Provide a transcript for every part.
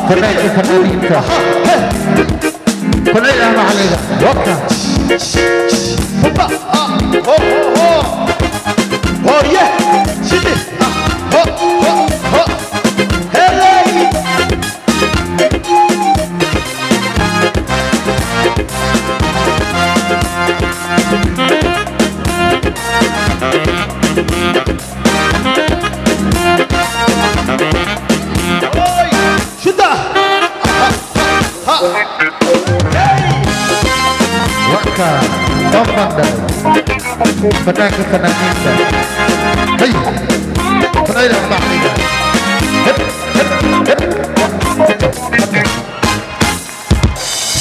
فنانك فنانينك فنان أهم علينا وقتها هوبا هو هو هو يا سيدي هو هو هو هلاي شده وقتها تفضل فنانك فنانينك هي فنان أهم علينا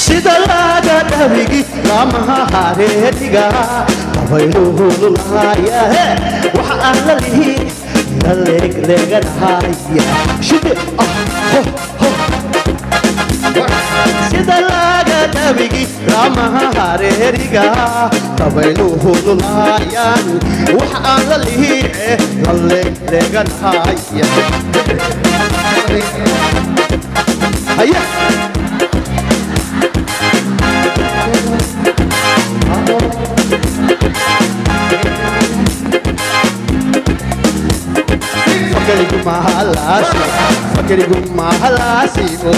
sida laga dhabigi lamaha hareetiga dabayluhululaya waxa aan la lihin la leegleeganahaya shide sida laga dhabigi lamaha hareeriga dabayluhululaya waxa aan la lihin la leegleeganahaya haya fakirigu mahalaasibo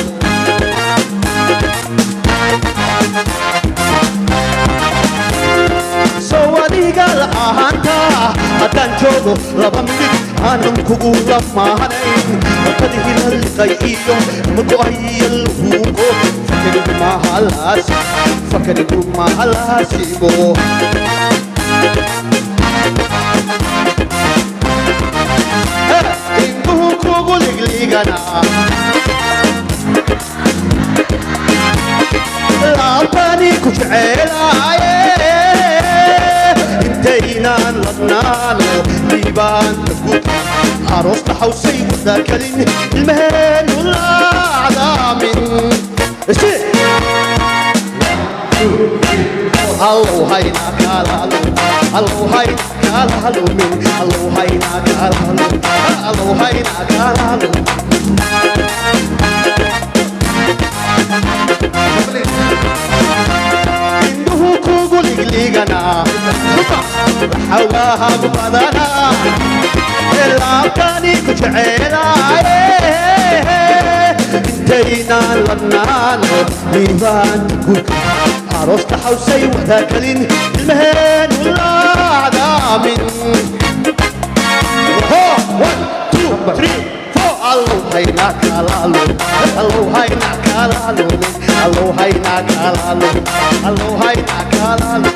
soo adiga la'aanta haddaan joogo laba midig aanan kugu lamaanayn wakadii la liqay iyo mago'aya luhugo fakirigu mahalaasibo laabtani ku jecelaye intaynaan ladnaano liibaanta gud aroos dhaxawsay wada kalin ilmaheenu laacdaamin allow hayna kalaalo allow hayna kalaalo min allow hayna kalaalo allow hayna kalaalo induhu kugu ligligana xawaaha badana laabtani ku jecelaye intaynaan ladnaano liibaanta gud aroos dhaxawsay wada kalin ilmaheenu laacdaamin one two three four allow hayna kalaalo allow hayna kalaalo allow hayna kalaalo allow hayna kalaalo